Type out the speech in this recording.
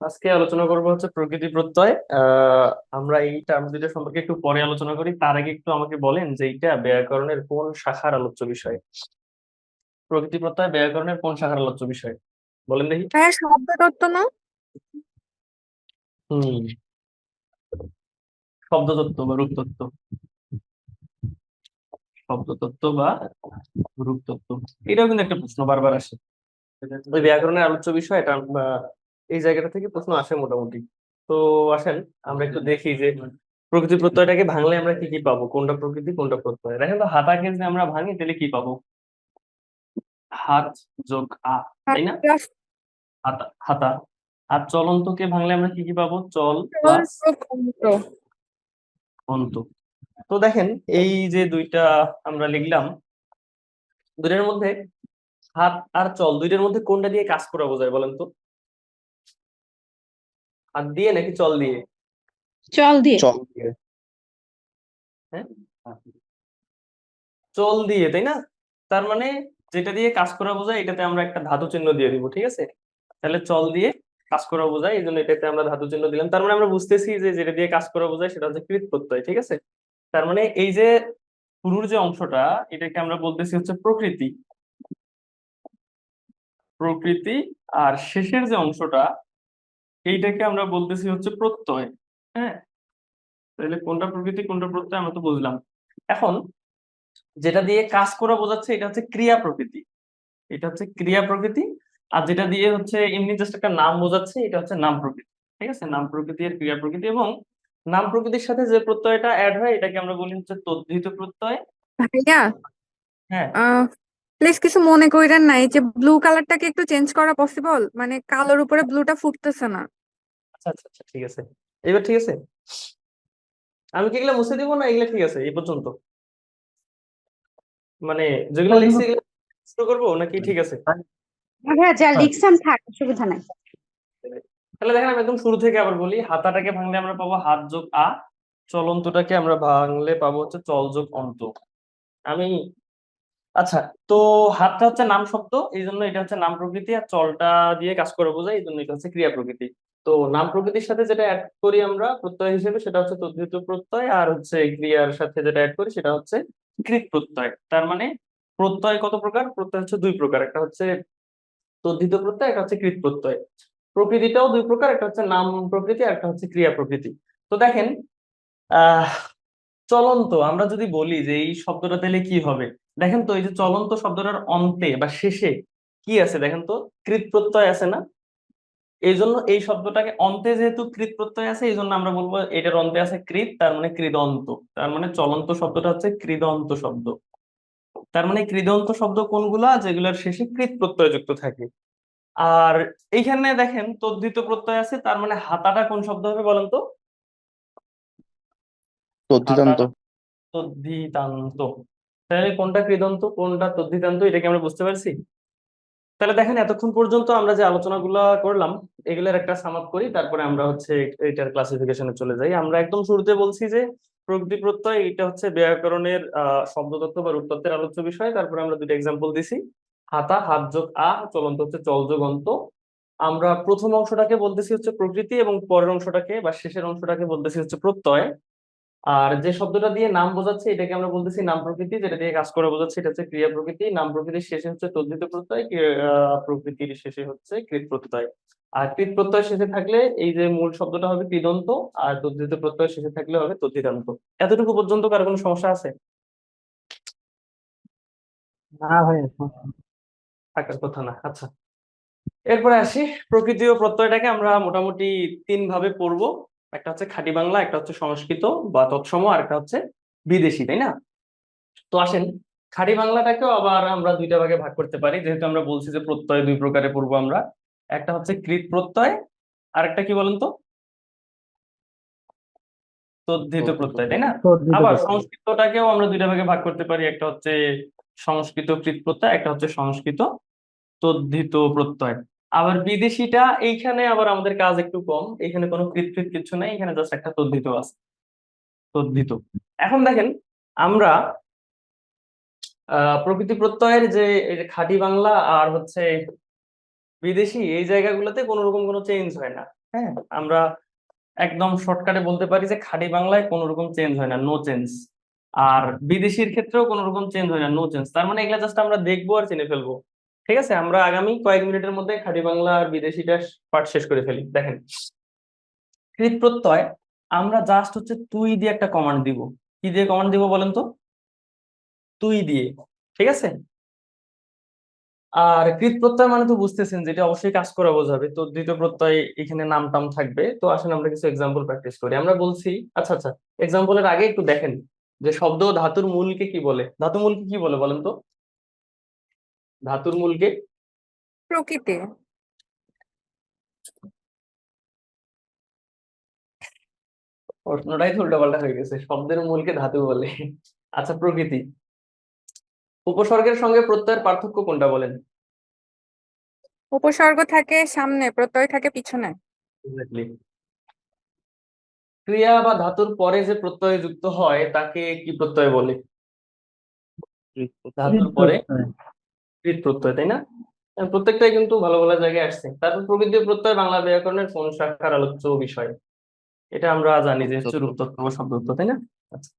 আজকে আলোচনা করব হচ্ছে প্রকৃতি প্রত্যয়। আমরা এই টার্ম দুইটা সম্পর্কে একটু পরে আলোচনা করি, তার আগে একটু আমাকে বলেন যে এইটা ব্যাকরণের কোন শাখার আলোচ্য বিষয়। প্রকৃতি প্রত্যয় ব্যাকরণের কোন শাখার আলোচ্য বিষয় বলেন দেখি। হ্যাঁ, শব্দতত্ত্ব না? হুম, শব্দতত্ত্ব বা রূপতত্ত্ব। শব্দতত্ত্ব বা রূপতত্ত্ব, এটাও কিন্তু একটা প্রশ্ন বারবার আসে। ওই ব্যাকরণের আলোচ্য বিষয় এটা এই জায়গাটা থেকে প্রশ্ন আসে মোটামুটি। তো আসেন আমরা একটু দেখি যে প্রকৃতি প্রত্যয়টাকে ভাঙলে আমরা কি কি পাবো, কোনটা প্রকৃতি কোনটা প্রত্যয়। দেখেন তো, হাতাকে যদি আমরা ভাঙি তাহলে কি পাবো? হাত যোগ তাই না? প্লাস হাতা হাতা। আর চলন্তকে ভাঙলে আমরা কি কি পাবো? চল চল প্লাস যোগ অন্ত। অন্ত। তো দেখেন, এই যে দুইটা আমরা লিখলাম, দুইটার মধ্যে হাত আর চল দুইটার মধ্যে কোনটা দিয়ে কাজ করা বোঝায় বলেন তো? হাত দিয়ে নাকি চল দিয়ে? চল দিয়ে। চল দিয়ে। হ্যাঁ, চল দিয়ে, তাই না? তার মানে যেটা দিয়ে কাজ করা বোঝায় এটাতে আমরা একটা ধাতু চিহ্ন দিয়ে দিব, ঠিক আছে? তাহলে চল দিয়ে কাজ করা বোঝায়, এই জন্য এটাতে আমরা ধাতু চিহ্ন দিলাম। তার মানে আমরা বুঝতেছি যে যেটা দিয়ে কাজ করা বোঝায় সেটা হচ্ছে কৃৎ প্রত্যয়, ঠিক আছে? তার মানে এই যে শুরুর যে অংশটা, এটাকে আমরা বলতেছি হচ্ছে প্রকৃতি। প্রকৃতি। আর শেষের যে অংশটা, এইটাকে আমরা বলতেছি হচ্ছে প্রত্যয়। হ্যাঁ, তাহলে কোনটা প্রকৃতি কোনটা প্রত্যয় আমরা তো বুঝলাম। এখন যেটা দিয়ে কাজ করা বোঝাচ্ছে এটা হচ্ছে ক্রিয়া প্রকৃতি। এটা হচ্ছে ক্রিয়া প্রকৃতি। আর যেটা দিয়ে হচ্ছে এমনি জাস্ট একটা নাম বোঝাচ্ছে এটা হচ্ছে নাম প্রকৃতি। ঠিক আছে, নাম প্রকৃতি আর ক্রিয়া প্রকৃতি। এবং নাম প্রকৃতির সাথে যে প্রত্যয়টা অ্যাড হয় এটাকে আমরা বলি হচ্ছে তদ্ধিত প্রত্যয়। ভাইয়া, হ্যাঁ। প্লিজ কিছু মনে কইরেন না, এই যে ব্লু কালারটাকে একটু চেঞ্জ করা পসিবল? মানে কালোর উপরে ব্লুটা ফুটতেছে না। আচ্ছা আচ্ছা আচ্ছা, ঠিক আছে। এবার ঠিক আছে? আমি কি এগুলো মুছে দিব না এগুলো ঠিক আছে এই পর্যন্ত? মানে যেগুলো লিখছি এগুলো শুরু করবো নাকি ঠিক আছে? হ্যাঁ, যা লিখছেন থাক, অসুবিধা নাই। তাহলে দেখেন আমি একদম শুরু থেকে আবার বলি, হাতাটাকে ভাঙলে আমরা পাবো হাত যোগ চলন্তটাকে আমরা ভাঙলে পাবো হচ্ছে চল যোগ অন্ত। আমি আচ্ছা, তো হাতটা হচ্ছে নাম শব্দ, এই জন্য এটা হচ্ছে নাম প্রকৃতি। আর চলটা দিয়ে কাজ করে বোঝায়, এই জন্য এটা হচ্ছে ক্রিয়া প্রকৃতি। তো নাম প্রকৃতির সাথে যেটা অ্যাড করি আমরা প্রত্যয় হিসেবে সেটা হচ্ছে তদ্ধিত প্রত্যয়, আর হচ্ছে ক্রিয়ার সাথে যেটা অ্যাড করি সেটা হচ্ছে কৃৎ প্রত্যয়। তার মানে প্রত্যয় কত প্রকার? প্রত্যয় হচ্ছে দুই প্রকার, একটা হচ্ছে তদ্ধিত প্রত্যয়, একটা হচ্ছে কৃৎ প্রত্যয়। প্রকৃতিটাও দুই প্রকার, একটা হচ্ছে নাম প্রকৃতি আর একটা হচ্ছে ক্রিয়া প্রকৃতি। তো দেখেন, আহ চলন্ত আমরা যদি বলি যে এই শব্দটা তাহলে কি হবে, দেখেন তো এই যে চলন্ত শব্দটার অন্তে বা শেষে কি আছে দেখেন তো? কৃৎ প্রত্যয় আছে না? এই জন্য এই শব্দটাকে অন্তে যেহেতু কৃৎ প্রত্যয় আছে, এই জন্য আমরা বলবো এটার অন্তে আছে কৃৎ, তার মানে কৃদন্ত। তার মানে চলন্ত শব্দটা হচ্ছে কৃদন্ত শব্দ। তার মানে কৃদন্ত শব্দ কোনগুলা? যেগুলোর শেষে কৃৎ প্রত্যয় যুক্ত থাকে। আর এইখানে দেখেন তদ্ধিত প্রত্যয় আছে, তার মানে হাতাটা কোন শব্দ হবে বলেন তো? তদ্ধিতান্ত। হাতাটা তদ্ধিতান্ত। তাহলে কোনটা কৃদন্ত কোনটা তদ্ধিতান্ত এটা কি আমরা বুঝতে পারছি? তাহলে দেখেন, এতক্ষণ পর্যন্ত আমরা যে আলোচনাগুলো করলাম এগুলোর একটা সাম আপ করি, তারপরে আমরা হচ্ছে এটার ক্লাসিফিকেশনে চলে যাই। আমরা একদম শুরুতে বলছি যে প্রকৃতি প্রত্যয় এটা হচ্ছে ব্যাকরণের শব্দতত্ত্ব বা রূপতত্ত্বের আলোচ্য বিষয়। তারপরে আমরা দুটো এক্সাম্পল দিছি, হাতা হাত যোগ চলন্ত হচ্ছে চল যোগ অন্ত। আমরা প্রথম অংশটাকে বলতেছি হচ্ছে প্রকৃতি এবং পরের অংশটাকে বা শেষের অংশটাকে বলতেছি হচ্ছে প্রত্যয়। আর যে শব্দটা দিয়ে নাম বোঝাচ্ছে এটাকে আমরা বলতেছি নাম প্রকৃতি, যেটা দিয়ে কাজ করা বোঝাচ্ছে এটা হচ্ছে ক্রিয়া প্রকৃতি। নাম প্রকৃতির শেষে হচ্ছে তদ্ধিত প্রত্যয়, প্রকৃতির শেষে হচ্ছে কৃৎ প্রত্যয়। আর কৃৎ প্রত্যয় শেষে থাকলে এই যে মূল শব্দটা হবে কৃদন্ত, আর তদ্ধিত প্রত্যয় শেষে থাকলে হবে তদ্ধিতান্ত। এতটুকু পর্যন্ত কার কোনো সমস্যা আছে? না ভাই, থাকার কথা না, আচ্ছা। এরপরে আসি, প্রকৃতি ও প্রত্যয়টাকে আমরা মোটামুটি তিন ভাবে পড়বো। একটা হচ্ছে খাঁটি বাংলা, একটা হচ্ছে সংস্কৃত বা তৎসম, আর একটা হচ্ছে বিদেশি, তাই না? তো আসেন, খাঁটি বাংলাটাকেও আবার আমরা দুইটা ভাগে ভাগ করতে পারি, যেহেতু আমরা বলছি যে প্রত্যয় দুই প্রকারে পড়বো আমরা। একটা হচ্ছে কৃৎ প্রত্যয়, আর একটা কি বলেন তো? তদ্ধিত প্রত্যয়, তাই না? তদ্ধিত আবার প্রত্যয়। সংস্কৃতটাকেও আমরা দুইটা ভাগে ভাগ করতে পারি, একটা হচ্ছে সংস্কৃত কৃৎ প্রত্যয়, একটা হচ্ছে সংস্কৃত তদ্ধিত প্রত্যয়। আবার বিদেশিটা এইখানে আবার আমাদের কাজ একটু কম, এখানে কোনো কৃৎ কৃৎ কিছু নাই, এখানে জাস্ট একটা তদ্ধিত আছে, তদ্ধিত। এখন দেখেন, আমরা প্রকৃতি প্রত্যয়ের যে এই যে খাঁটি বাংলা আর হচ্ছে বিদেশি, এই জায়গাগুলোতে কোনো রকম কোনো চেঞ্জ হয় না। হ্যাঁ, আমরা একদম শর্টকাটে বলতে পারি যে খাঁটি বাংলায় কোনো রকম চেঞ্জ হয় না, নো চেঞ্জ। আর বিদেশির ক্ষেত্রেও কোনো রকম চেঞ্জ হয় না, নো চেঞ্জ। তার মানে এগুলা জাস্ট আমরা দেখবো আর চিনে ফেলবো। ঠিক আছে, আমরা আগামী কয়েক মিনিটের মধ্যে খাঁটি বাংলা আর বিদেশিটা পাঠ শেষ করে ফেলি। দেখেন, কৃত প্রত্যয় আমরা জাস্ট হচ্ছে তুই দিয়ে একটা কমান্ড দিব। কি দিয়ে কমান্ড দিব বলেন তো? তুই দিয়ে। ঠিক আছে। আর কৃত প্রত্যয় মানে তো বুঝতেছেন, যেটা অবশ্যই কাজ করা বোঝাবে। তো দ্বিতীয় প্রত্যয় এখানে নাম টাম থাকবে। তো আসেন আমরা কিছু এক্সাম্পল প্র্যাকটিস করি। আমরা বলছি, আচ্ছা আচ্ছা, এক্সাম্পলের আগে একটু দেখেন যে শব্দ ও ধাতুর মূলকে কি বলে। ধাতু মূলকে কি বলে বলেন তো? ধাতুর মূলকে প্রকৃতি। প্রশ্নটাই তো উল্টাপাল্টা হয়ে গেছে, শব্দের মূলকে ধাতু বলে। আচ্ছা, প্রকৃতি। উপসর্গের সঙ্গে প্রত্যয়ের পার্থক্য কোনটা বলেন? উপসর্গ থাকে সামনে, প্রত্যয় থাকে পিছনে। Exactly. ক্রিয়া বা ধাতুর পরে যে প্রত্যয় যুক্ত হয় তাকে কি প্রত্যয় বলে? ধাতুর পরে কৃত প্রত্যয়, তাই না? প্রত্যেকটাই কিন্তু ভালো ভালো জায়গায় আসছে। তারপর প্রকৃতি প্রত্যয় বাংলা ব্যাকরণের কোন শাখার আলোচ্য বিষয়? এটা আমরা জানি যে হচ্ছে রূপতত্ত্ব বা শব্দতত্ত্ব, তাই না? আচ্ছা,